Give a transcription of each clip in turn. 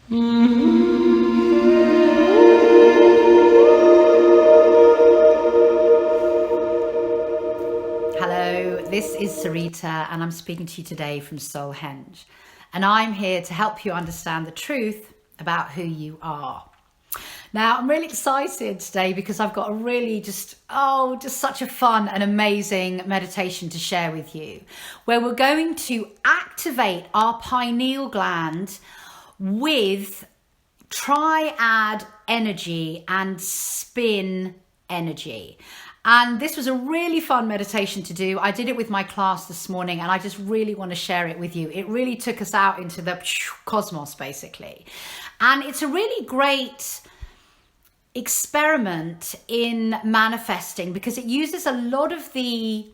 Hello, this is Sarita and I'm speaking to you today from Soulhenge, and I'm here to help you understand the truth about who you are. Now, I'm really excited today because I've got a really just such a fun and amazing meditation to share with you, where we're going to activate our pineal gland with triad energy and spin energy. And this was a really fun meditation to do. I did it with my class this morning and I just really want to share it with you. It really took us out into the cosmos, basically. And it's a really great experiment in manifesting because it uses a lot of the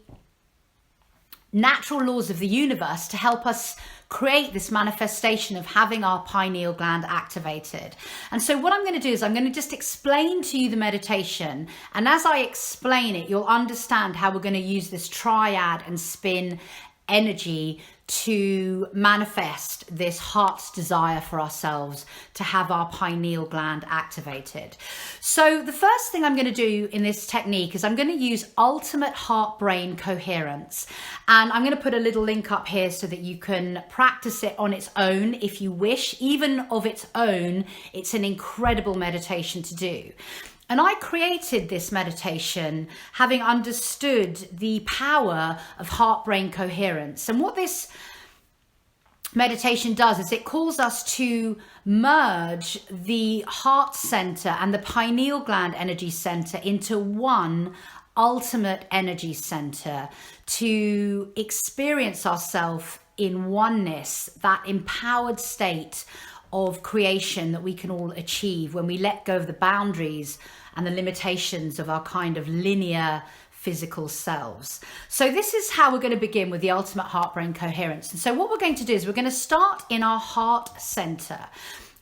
natural laws of the universe to help us create this manifestation of having our pineal gland activated. And so what I'm going to do is I'm going to just explain to you the meditation, and as I explain it, you'll understand how we're going to use this triad and spin energy to manifest this heart's desire for ourselves to have our pineal gland activated. So the first thing I'm going to do in this technique is I'm going to use ultimate heart-brain coherence, and I'm going to put a little link up here so that you can practice it on its own if you wish. Even of its own, it's an incredible meditation to do. And I created this meditation having understood the power of heart-brain coherence. And what this meditation does is it calls us to merge the heart center and the pineal gland energy center into one ultimate energy center to experience ourselves in oneness, that empowered state of creation that we can all achieve when we let go of the boundaries and the limitations of our kind of linear physical selves. So this is how we're going to begin with the ultimate heart-brain coherence. And so what we're going to do is we're going to start in our heart center,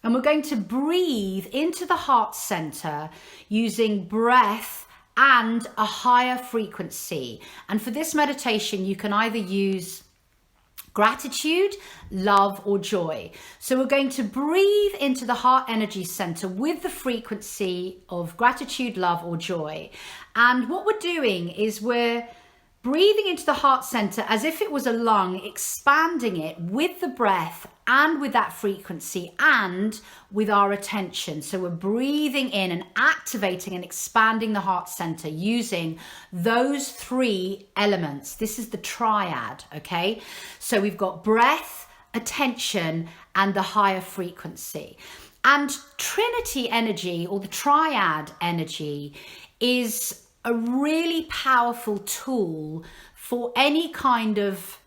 and we're going to breathe into the heart center using breath and a higher frequency. And for this meditation, you can either use gratitude, love, or joy. So we're going to breathe into the heart energy center with the frequency of gratitude, love, or joy. And what we're doing is we're breathing into the heart center as if it was a lung, expanding it with the breath and with that frequency and with our attention. So we're breathing in and activating and expanding the heart center using those three elements. This is the triad, okay? So we've got breath, attention, and the higher frequency. And Trinity energy, or the triad energy, is a really powerful tool for any kind of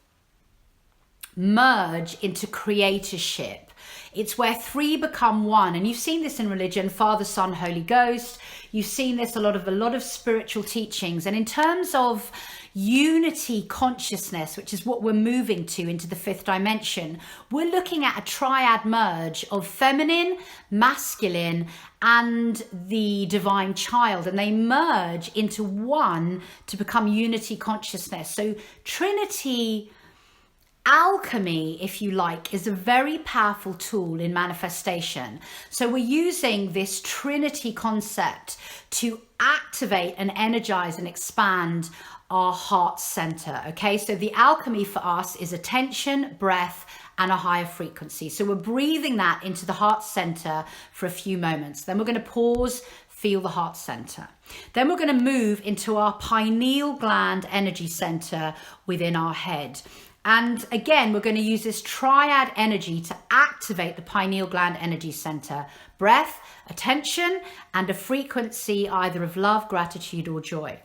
merge into creatorship. It's where three become one, and you've seen this in religion: Father, Son, Holy Ghost. You've seen this a lot of spiritual teachings. And in terms of unity consciousness, which is what we're moving to into the fifth dimension, we're looking at a triad merge of feminine, masculine, and the divine child, and they merge into one to become unity consciousness. So Trinity alchemy, if you like, is a very powerful tool in manifestation. So we're using this Trinity concept to activate and energize and expand our heart center. Okay, so the alchemy for us is attention, breath, and a higher frequency. So we're breathing that into the heart center for a few moments. Then we're going to pause, feel the heart center. Then we're going to move into our pineal gland energy center within our head. And again, we're going to use this triad energy to activate the pineal gland energy center: breath, attention, and a frequency either of love, gratitude, or joy.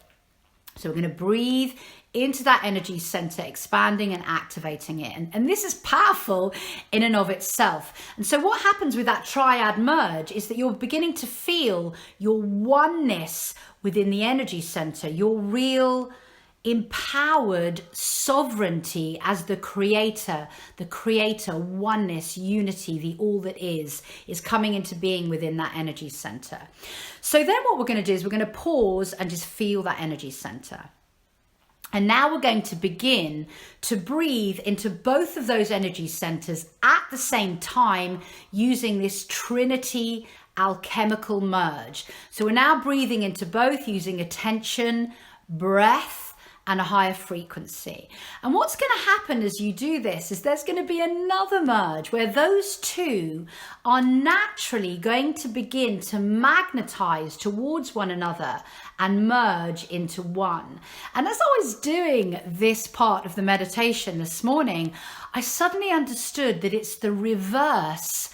So we're going to breathe into that energy center, expanding and activating it. And this is powerful in and of itself. And so what happens with that triad merge is that you're beginning to feel your oneness within the energy center, your real empowered sovereignty as the creator, oneness, unity, the all that is coming into being within that energy center. So then what we're going to do is we're going to pause and just feel that energy center. And now we're going to begin to breathe into both of those energy centers at the same time using this Trinity alchemical merge. So we're now breathing into both using attention, breath, and a higher frequency. And what's going to happen as you do this is there's going to be another merge where those two are naturally going to begin to magnetize towards one another and merge into one. And as I was doing this part of the meditation this morning, I suddenly understood that it's the reverse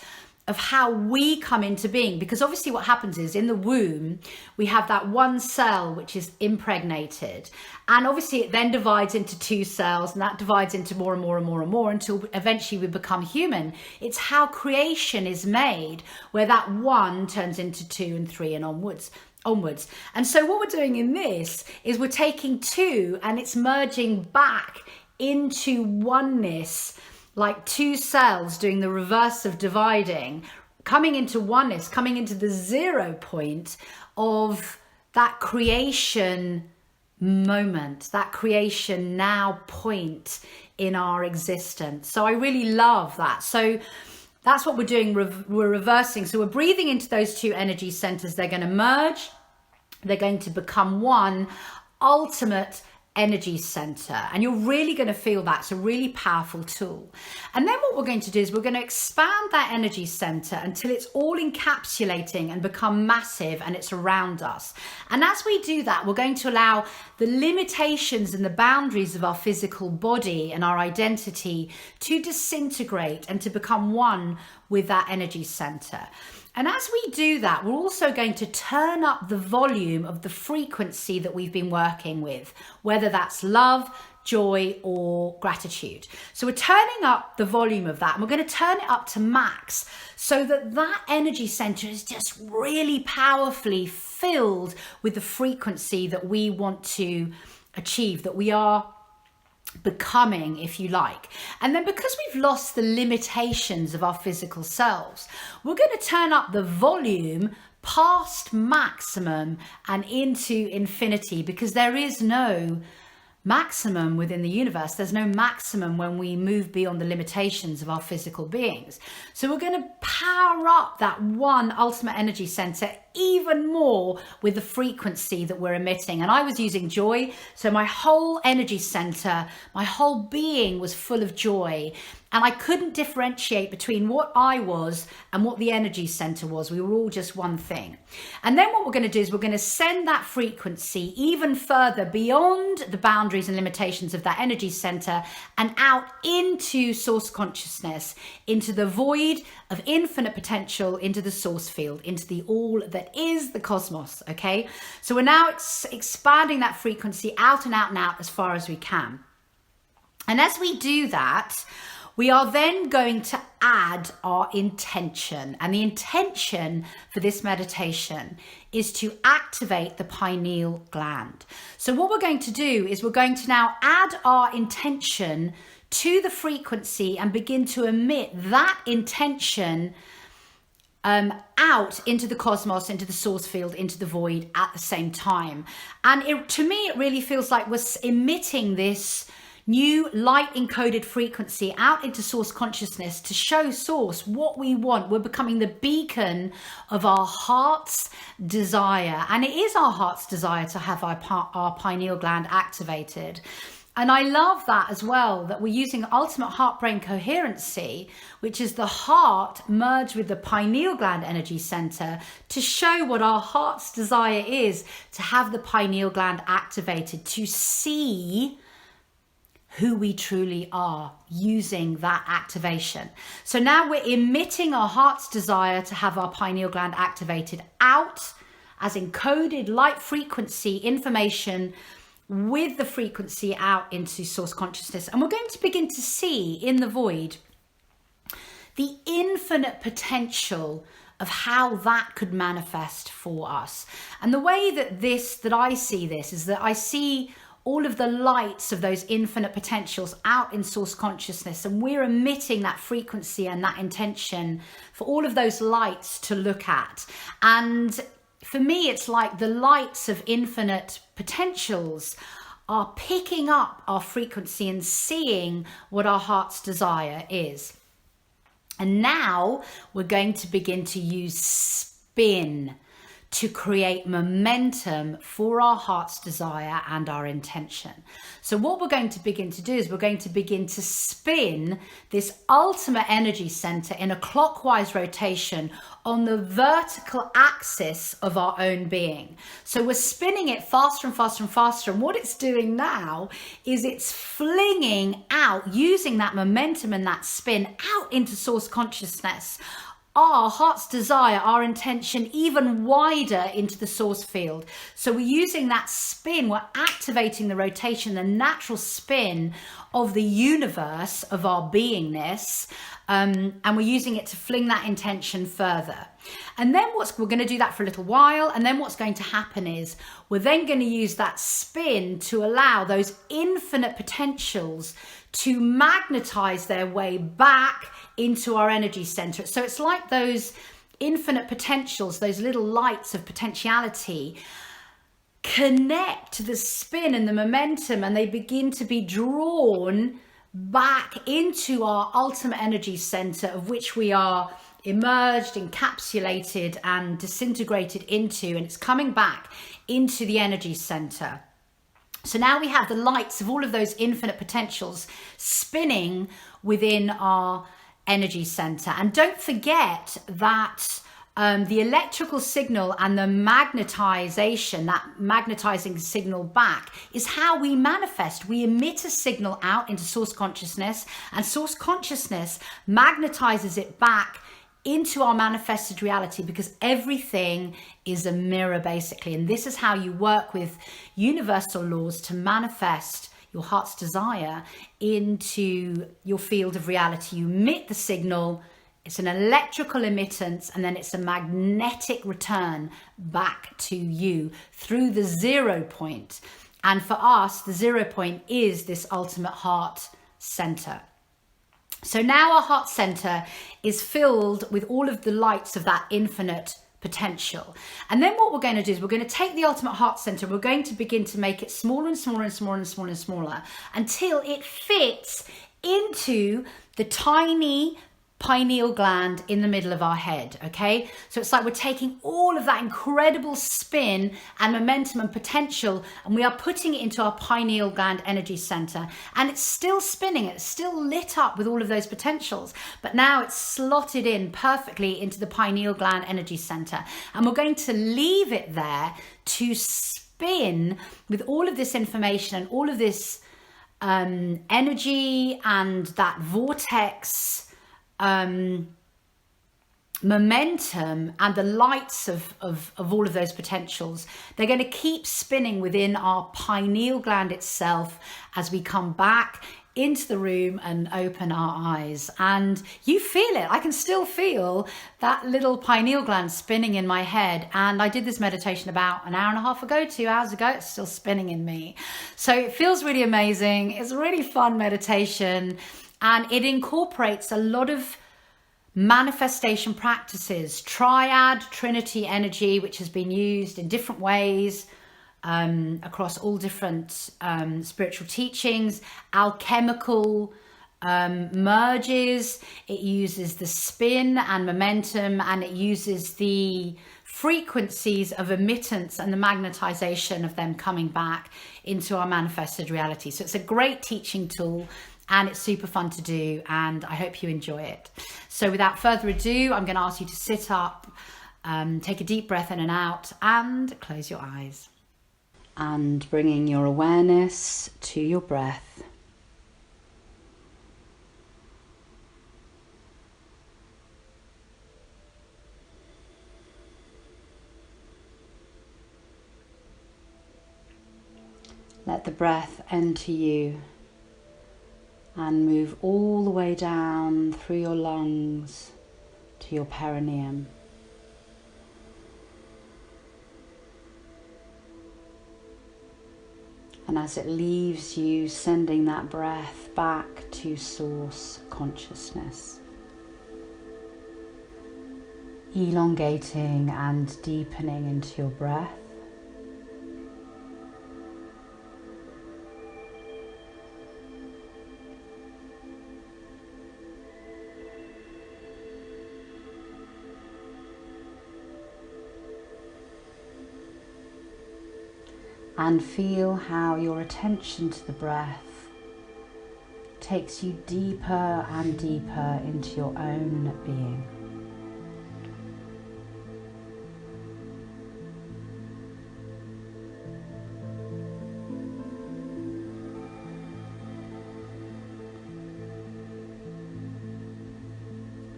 of how we come into being, because obviously what happens is in the womb we have that one cell which is impregnated, and obviously it then divides into two cells, and that divides into more and more and more and more until eventually we become human. It's how creation is made, where that one turns into 2 and 3 and onwards. And so what we're doing in this is we're taking two and it's merging back into oneness, like two cells doing the reverse of dividing, coming into oneness, coming into the 0 point of that creation moment, that creation now point in our existence. So I really love that. So that's what we're doing. We're reversing. So we're breathing into those two energy centers. They're going to merge. They're going to become one ultimate energy center, and you're really going to feel that. It's a really powerful tool. And then what we're going to do is we're going to expand that energy center until it's all encapsulating and become massive and it's around us. And as we do that, we're going to allow the limitations and the boundaries of our physical body and our identity to disintegrate and to become one with that energy center. And as we do that, we're also going to turn up the volume of the frequency that we've been working with, whether that's love, joy, or gratitude. So we're turning up the volume of that, and we're going to turn it up to max so that that energy center is just really powerfully filled with the frequency that we want to achieve, that we are becoming, if you like. And then because we've lost the limitations of our physical selves, we're going to turn up the volume past maximum and into infinity, because there is no maximum within the universe. There's no maximum when we move beyond the limitations of our physical beings. So we're going to power up that one ultimate energy center even more with the frequency that we're emitting. And I was using joy, so my whole energy center, my whole being was full of joy, and I couldn't differentiate between what I was and what the energy center was. We were all just one thing. And then what we're going to do is we're going to send that frequency even further beyond the boundaries and limitations of that energy center and out into source consciousness, into the void of infinite potential, into the source field, into the all that is the cosmos. Okay, so we're now expanding that frequency out and out and out as far as we can. And as we do that, we are then going to add our intention. And the intention for this meditation is to activate the pineal gland. So what we're going to do is we're going to now add our intention to the frequency and begin to emit that intention out into the cosmos, into the source field, into the void at the same time. And to me, it really feels like we're emitting this new light encoded frequency out into source consciousness to show source what we want. We're becoming the beacon of our heart's desire. And it is our heart's desire to have our pineal gland activated. And I love that as well, that we're using ultimate heart-brain coherency, which is the heart merged with the pineal gland energy center, to show what our heart's desire is, to have the pineal gland activated, to see who we truly are using that activation. So now we're emitting our heart's desire to have our pineal gland activated out as encoded light frequency information with the frequency out into source consciousness. And we're going to begin to see in the void the infinite potential of how that could manifest for us. And the way that I see this is that I see all of the lights of those infinite potentials out in source consciousness, and we're emitting that frequency and that intention for all of those lights to look at. And for me, it's like the lights of infinite potentials are picking up our frequency and seeing what our heart's desire is. And now we're going to begin to use spin to create momentum for our heart's desire and our intention. So what we're going to begin to do is we're going to begin to spin this ultimate energy center in a clockwise rotation on the vertical axis of our own being. So we're spinning it faster and faster and faster. And what it's doing now is it's flinging out, using that momentum and that spin out into source consciousness, our heart's desire, our intention, even wider into the source field. So we're using that spin, we're activating the rotation, the natural spin of the universe, of our beingness, and we're using it to fling that intention further. And then we're going to do that for a little while, and then what's going to happen is we're then going to use that spin to allow those infinite potentials to magnetize their way back into our energy center. So it's like those infinite potentials, those little lights of potentiality connect to the spin and the momentum, and they begin to be drawn back into our ultimate energy center, of which we are emerged, encapsulated and disintegrated into, and it's coming back into the energy center. So now we have the lights of all of those infinite potentials spinning within our energy center. And don't forget that the electrical signal and the magnetization, that magnetizing signal back, is how we manifest. We emit a signal out into source consciousness, and source consciousness magnetizes it back into our manifested reality, because everything is a mirror basically. And this is how you work with universal laws to manifest your heart's desire into your field of reality. You emit the signal, it's an electrical emittance, and then it's a magnetic return back to you through the 0 point. And for us, the 0 point is this ultimate heart center. So now our heart center is filled with all of the lights of that infinite potential. And then what we're going to do is we're going to take the ultimate heart center, we're going to begin to make it smaller and smaller and smaller and smaller and smaller until it fits into the tiny pineal gland in the middle of our head. Okay, so it's like we're taking all of that incredible spin and momentum and potential, and we are putting it into our pineal gland energy center, and it's still spinning, it's still lit up with all of those potentials, but now it's slotted in perfectly into the pineal gland energy center, and we're going to leave it there to spin with all of this information and all of this energy and that vortex momentum and the lights of all of those potentials. They're going to keep spinning within our pineal gland itself as we come back into the room and open our eyes. And you feel it. I can still feel that little pineal gland spinning in my head. And I did this meditation about an hour and a half ago, 2 hours ago. It's still spinning in me. So it feels really amazing. It's a really fun meditation. And it incorporates a lot of manifestation practices, triad, trinity energy, which has been used in different ways across all different spiritual teachings, alchemical merges. It uses the spin and momentum, and it uses the frequencies of emittance and the magnetization of them coming back into our manifested reality. So it's a great teaching tool. And it's super fun to do, and I hope you enjoy it. So without further ado, I'm going to ask you to sit up, take a deep breath in and out, and close your eyes. And bringing your awareness to your breath. Let the breath enter you and move all the way down through your lungs to your perineum. And as it leaves you, sending that breath back to source consciousness. Elongating and deepening into your breath. And feel how your attention to the breath takes you deeper and deeper into your own being.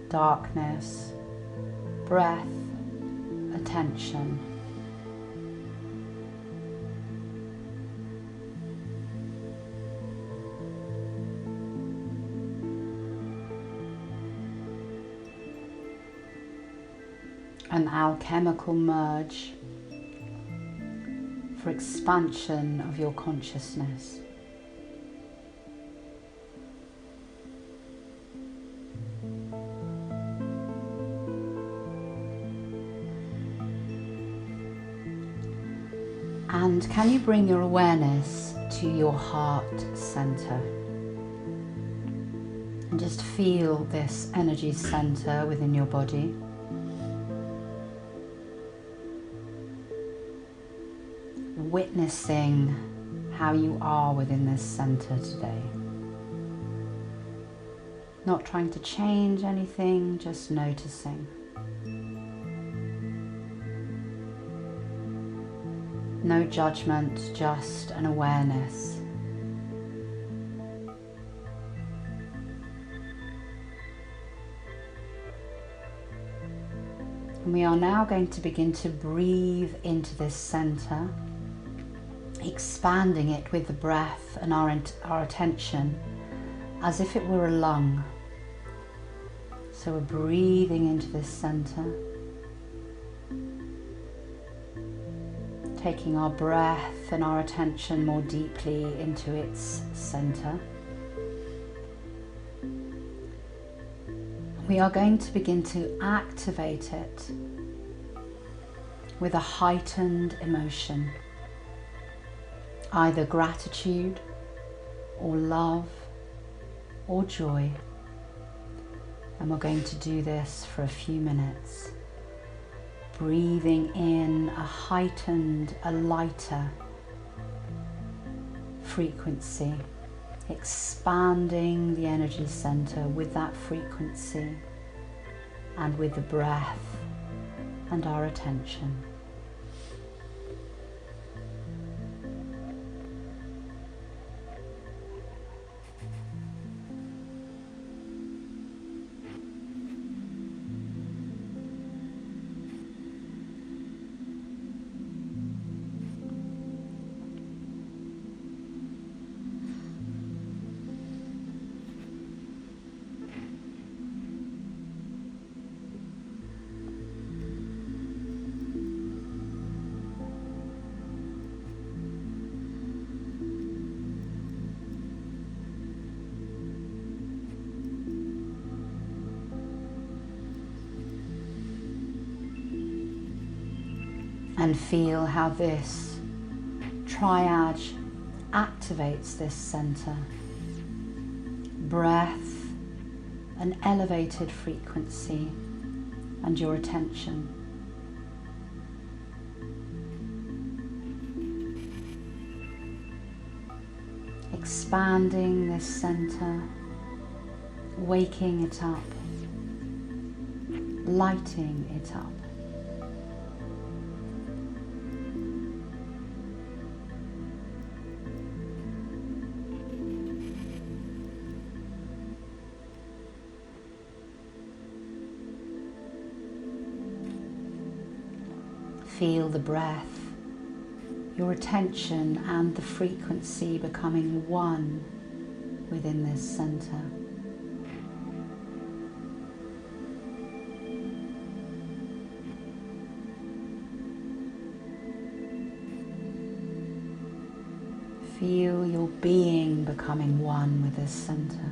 Darkness, breath, attention. An alchemical merge for expansion of your consciousness. And can you bring your awareness to your heart center? And just feel this energy center within your body. Witnessing how you are within this center today. Not trying to change anything, just noticing. No judgment, just an awareness. And we are now going to begin to breathe into this center, expanding it with the breath and our attention as if it were a lung. So we're breathing into this center, taking our breath and our attention more deeply into its center. We are going to begin to activate it with a heightened emotion. Either gratitude or love or joy. And we're going to do this for a few minutes. Breathing in a heightened, a lighter frequency, expanding the energy center with that frequency and with the breath and our attention. And feel how this triad activates this center. Breath, an elevated frequency, and your attention. Expanding this center, waking it up, lighting it up. Feel the breath, your attention and the frequency becoming one within this center. Feel your being becoming one with this center.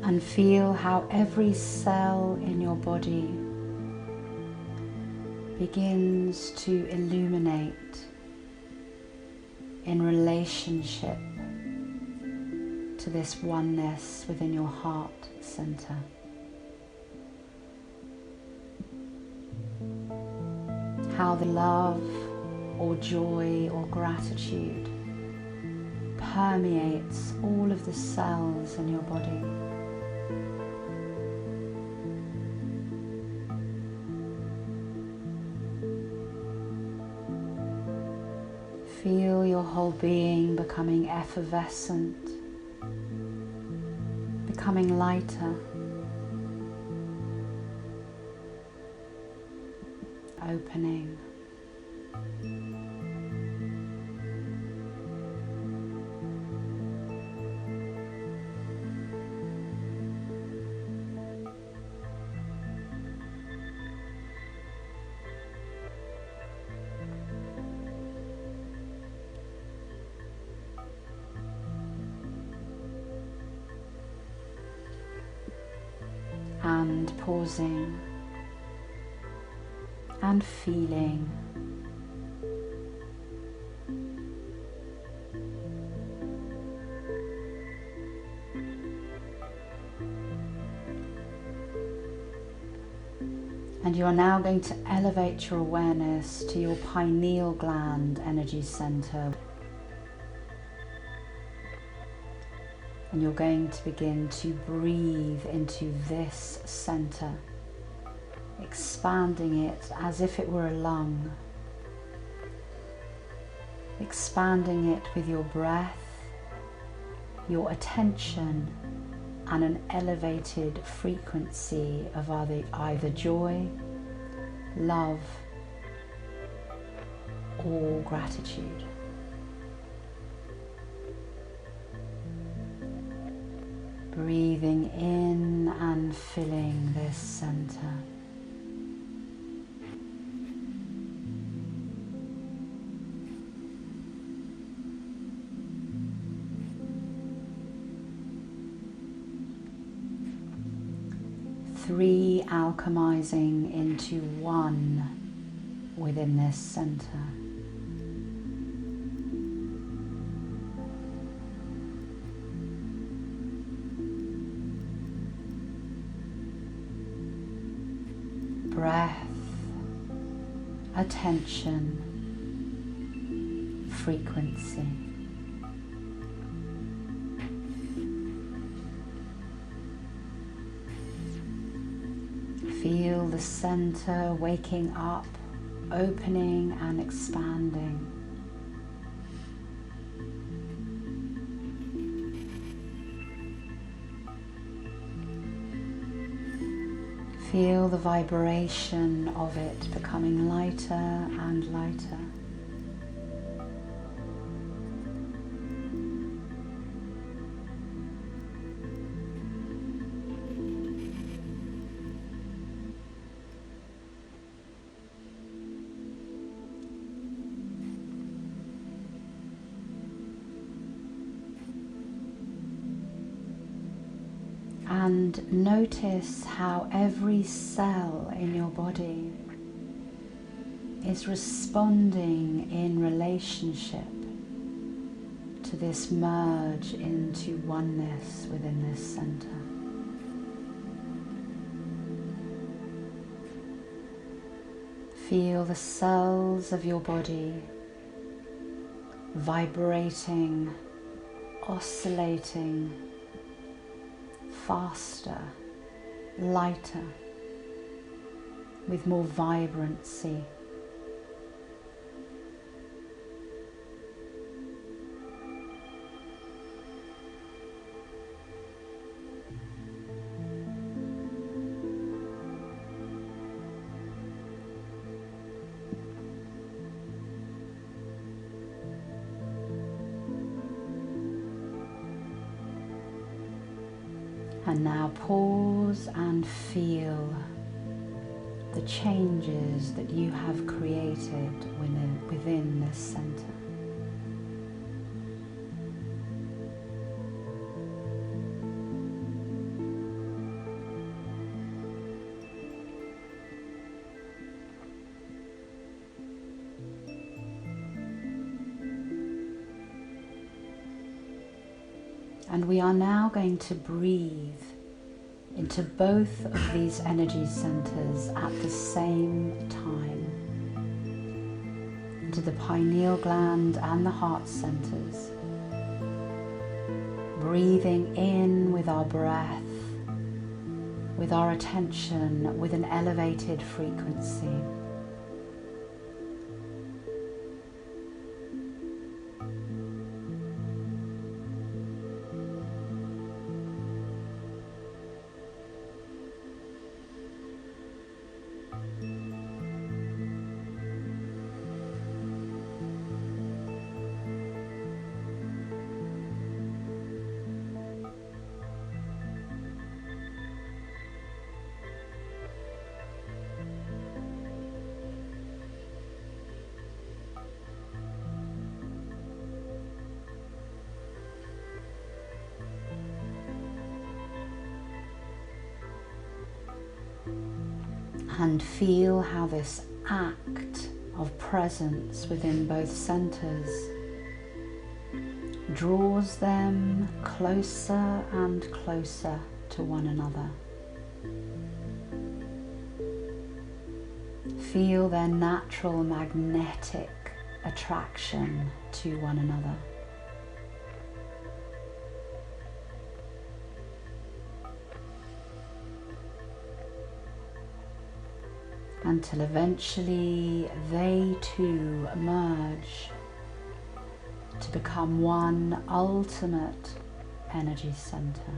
And feel how every cell in your body begins to illuminate in relationship to this oneness within your heart center. How the love or joy or gratitude permeates all of the cells in your body. Feel your whole being becoming effervescent, becoming lighter, opening. And pausing and feeling. And you are now going to elevate your awareness to your pineal gland energy center. And you're going to begin to breathe into this center, expanding it as if it were a lung, expanding it with your breath, your attention, and an elevated frequency of either joy, love, or gratitude. Breathing in and filling this center. Three alchemizing into one within this center. Breath, attention, frequency. Feel the center waking up, opening and expanding. Feel the vibration of it becoming lighter and lighter. And notice how every cell in your body is responding in relationship to this merge into oneness within this center. Feel the cells of your body vibrating, oscillating, faster, lighter, with more vibrancy. And now pause and feel the changes that you have created within this center. And we are now going to breathe into both of these energy centers at the same time. Into the pineal gland and the heart centers. Breathing in with our breath, with our attention, with an elevated frequency. And feel how this act of presence within both centers draws them closer and closer to one another. Feel their natural magnetic attraction to one another. Until eventually they too merge to become one ultimate energy center.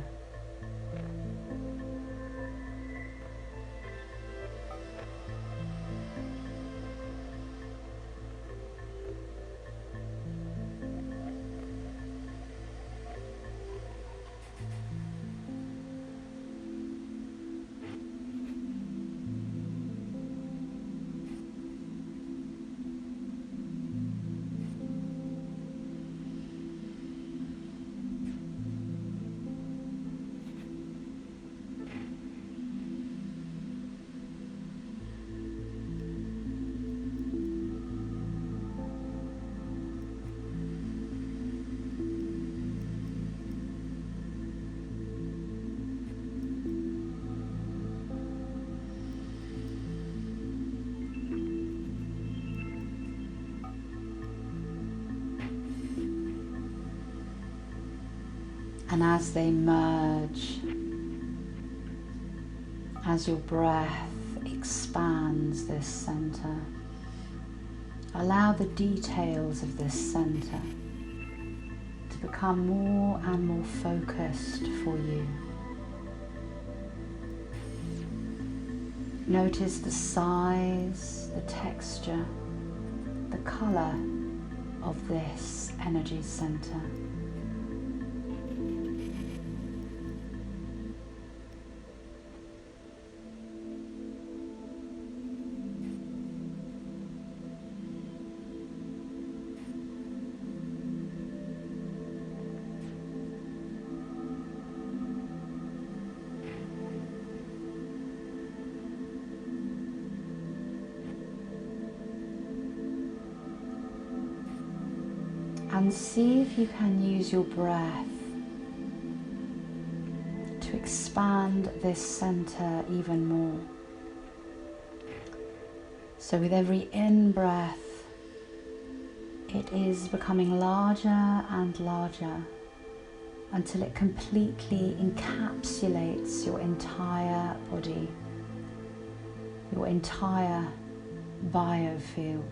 And as they merge, as your breath expands this center, allow the details of this center to become more and more focused for you. Notice the size, the texture, the color of this energy center. And see if you can use your breath to expand this center even more. So with every in-breath, it is becoming larger and larger until it completely encapsulates your entire body, your entire biofield.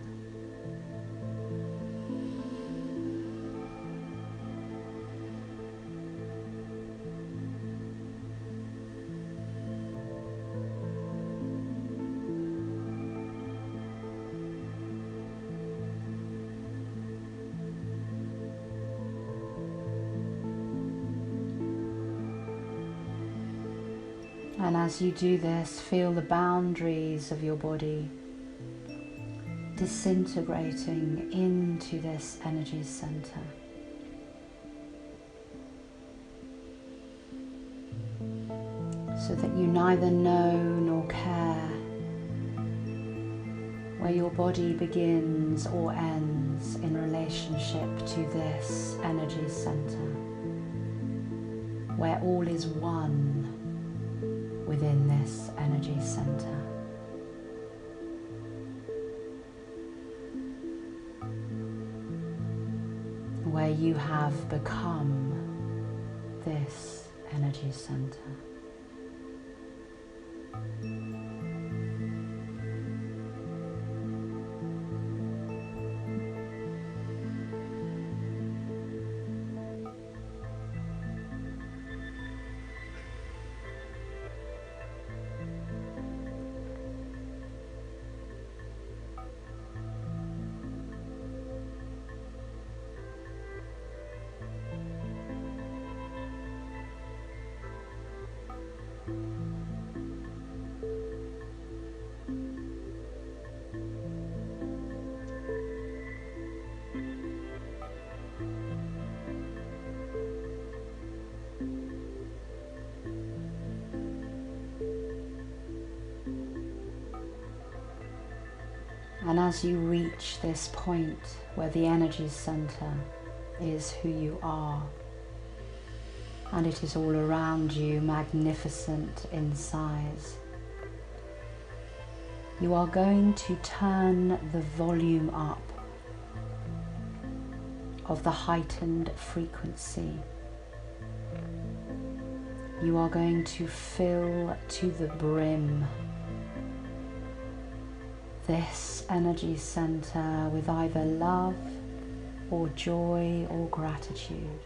And as you do this, feel the boundaries of your body disintegrating into this energy center. So that you neither know nor care where your body begins or ends in relationship to this energy center. where all is one within this energy center. Where you have become this energy center. And as you reach this point where the energy center is who you are, and it is all around you, magnificent in size, you are going to turn the volume up of the heightened frequency. You are going to fill to the brim this energy center with either love or joy or gratitude.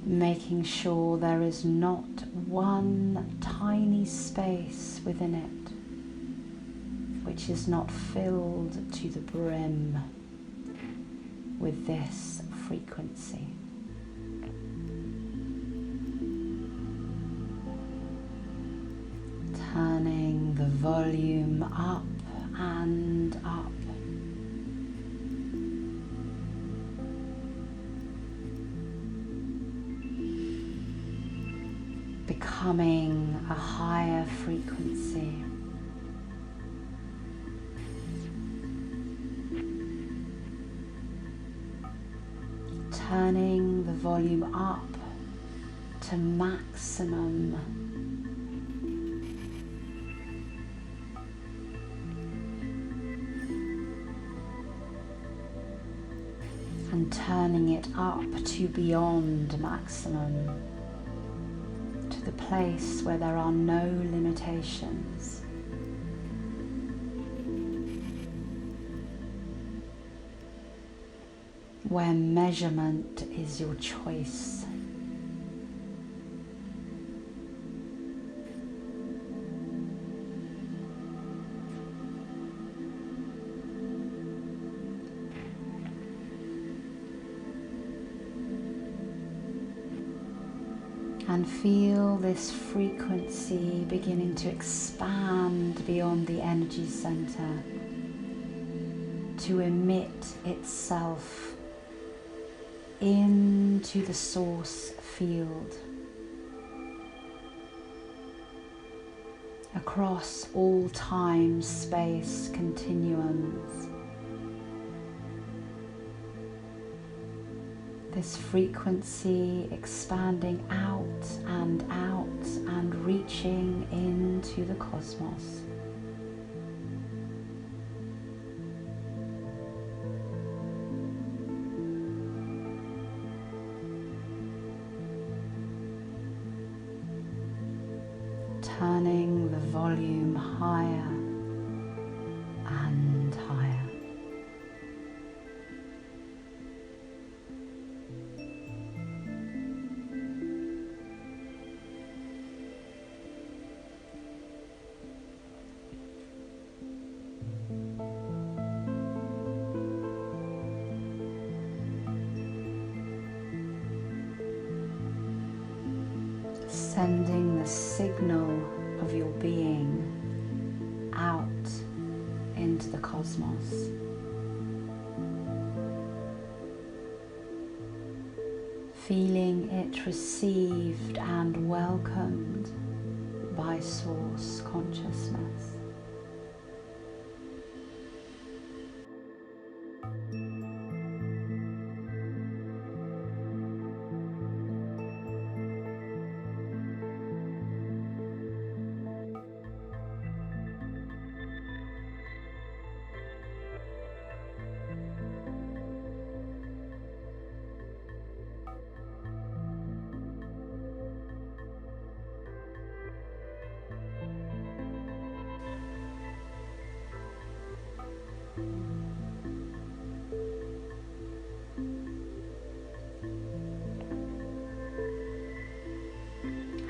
Making sure there is not one tiny space within it which is not filled to the brim with this frequency. Turning the volume up and up. Becoming a higher frequency. Turning the volume up to maximum. And turning it up to beyond maximum, to the place where there are no limitations. Where measurement is your choice. And feel this frequency beginning to expand beyond the energy center, to emit itself into the source field, across all time, space, continuums. This frequency expanding out and reaching into the cosmos. Turning the volume higher and higher. Sending the signal of your being out into the cosmos. Feeling it received and welcomed by Source Consciousness.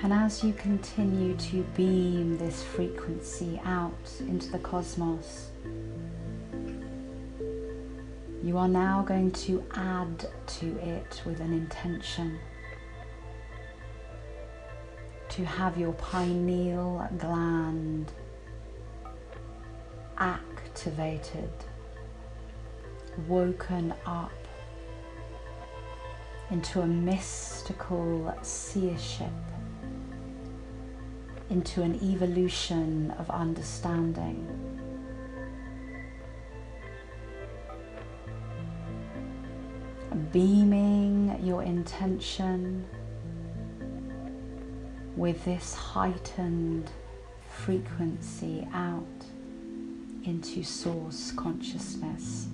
And as you continue to beam this frequency out into the cosmos, you are now going to add to it with an intention to have your pineal gland activated, woken up into a mystical seership, into an evolution of understanding. Beaming your intention with this heightened frequency out into source consciousness.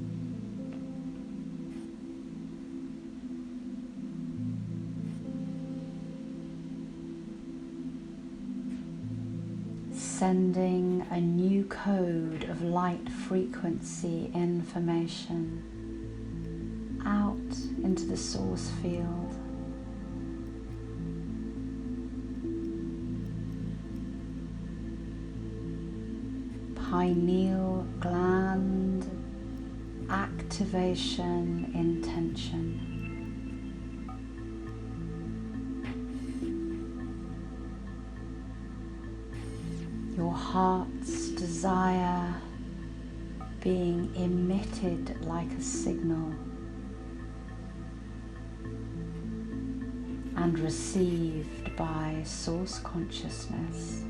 Sending a new code of light frequency information out into the source field. Pineal gland activation intention. Your heart's desire being emitted like a signal and received by source consciousness.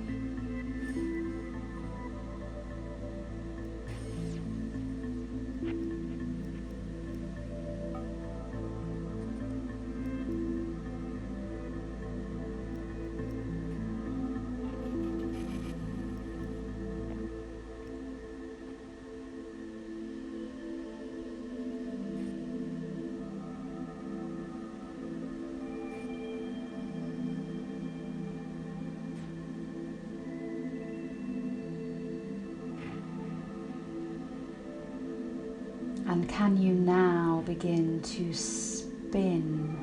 And can you now begin to spin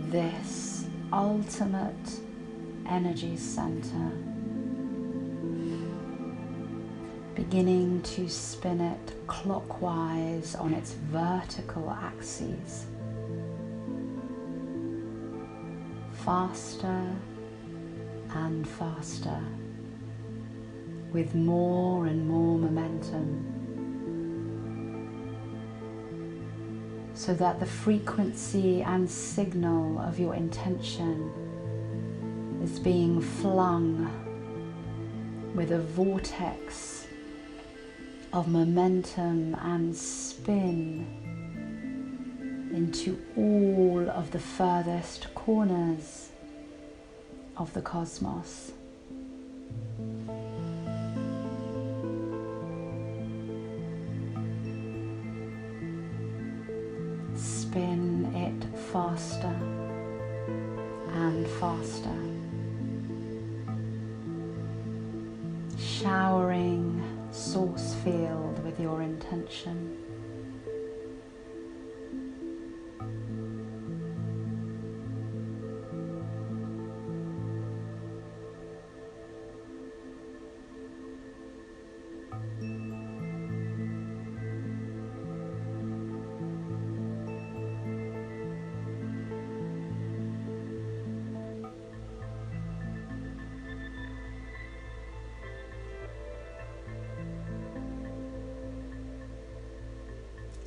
this ultimate energy center, beginning to spin it clockwise on its vertical axes, faster and faster, with more and more momentum, so that the frequency and signal of your intention is being flung with a vortex of momentum and spin into all of the furthest corners of the cosmos. Spin it faster and faster, showering source field with your intention.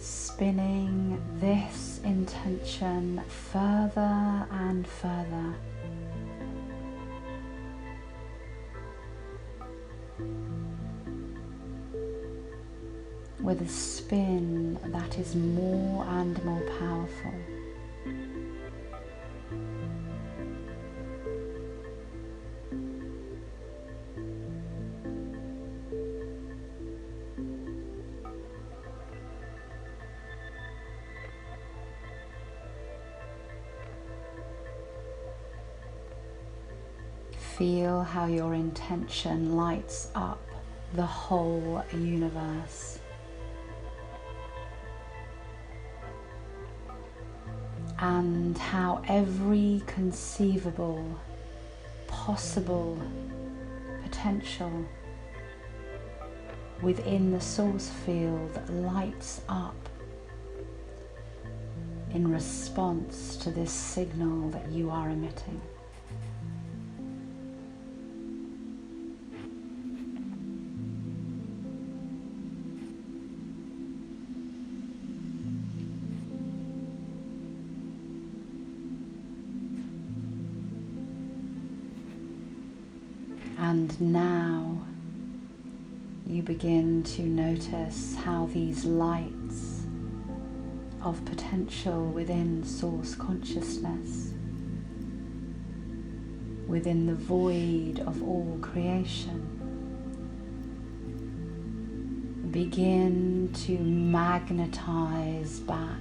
Spinning this intention further and further, with a spin that is more and more powerful. Feel how your intention lights up the whole universe. And how every conceivable possible potential within the source field lights up in response to this signal that you are emitting. And now you begin to notice how these lights of potential within source consciousness, within the void of all creation, begin to magnetize back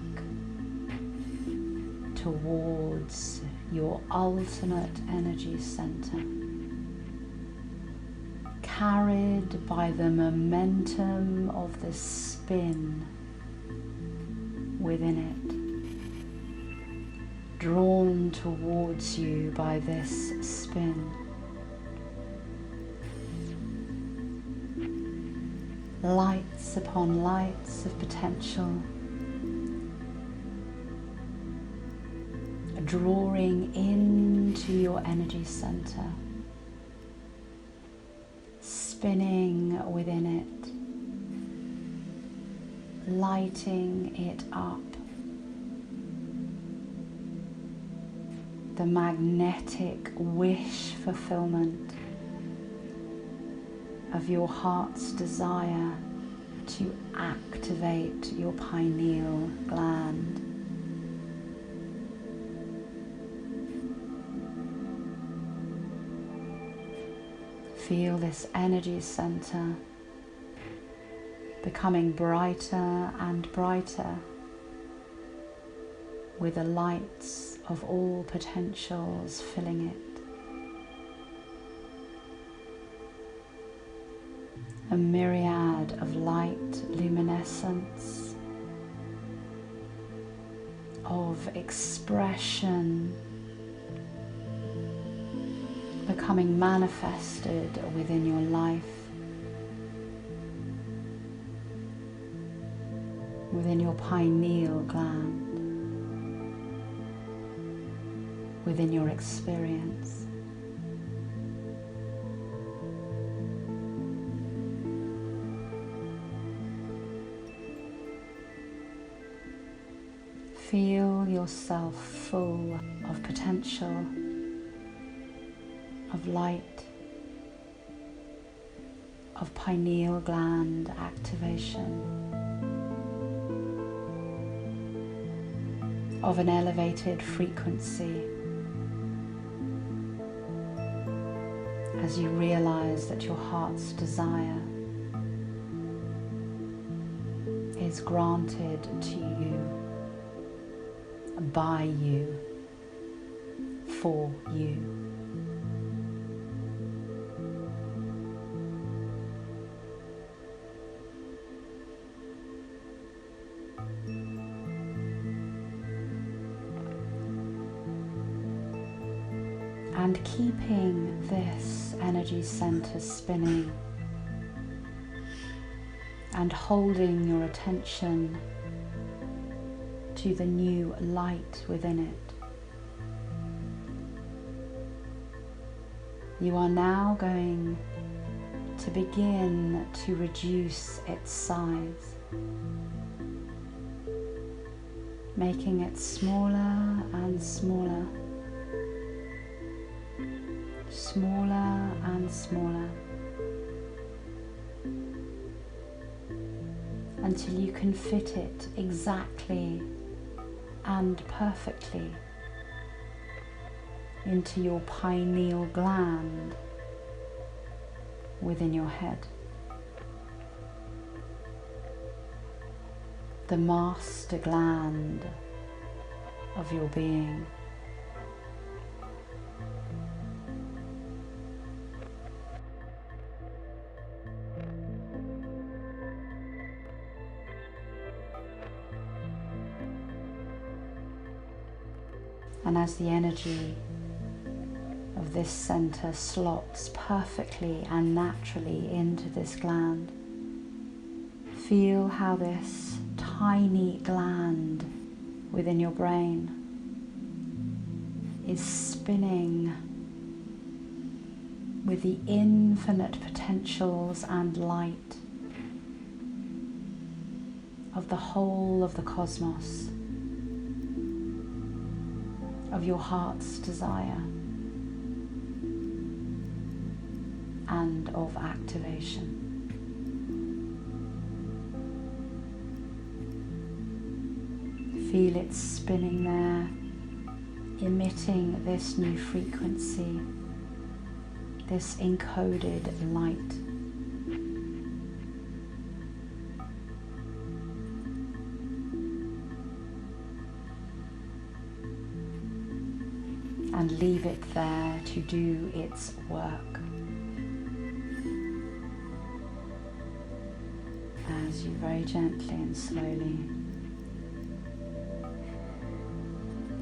towards your ultimate energy center, carried by the momentum of the spin within it, drawn towards you by this spin. Lights upon lights of potential, drawing into your energy center, spinning within it, lighting it up. The magnetic wish fulfillment of your heart's desire to activate your pineal gland. Feel this energy center becoming brighter and brighter with the lights of all potentials filling it. A myriad of light luminescence, of expression becoming manifested within your life, within your pineal gland, within your experience. Feel yourself full of potential, of light, of pineal gland activation, of an elevated frequency, as you realize that your heart's desire is granted to you, by you, for you. And keeping this energy center spinning and holding your attention to the new light within it, you are now going to begin to reduce its size, making it smaller and smaller, smaller and smaller, until you can fit it exactly and perfectly into your pineal gland within your head, the master gland of your being. And as the energy of this center slots perfectly and naturally into this gland. Feel how this tiny gland within your brain is spinning with the infinite potentials and light of the whole of the cosmos, of your heart's desire, and of activation. Feel it spinning there, emitting this new frequency, this encoded light. And leave it there to do its work. As you very gently and slowly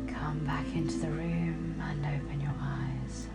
come back into the room and open your eyes.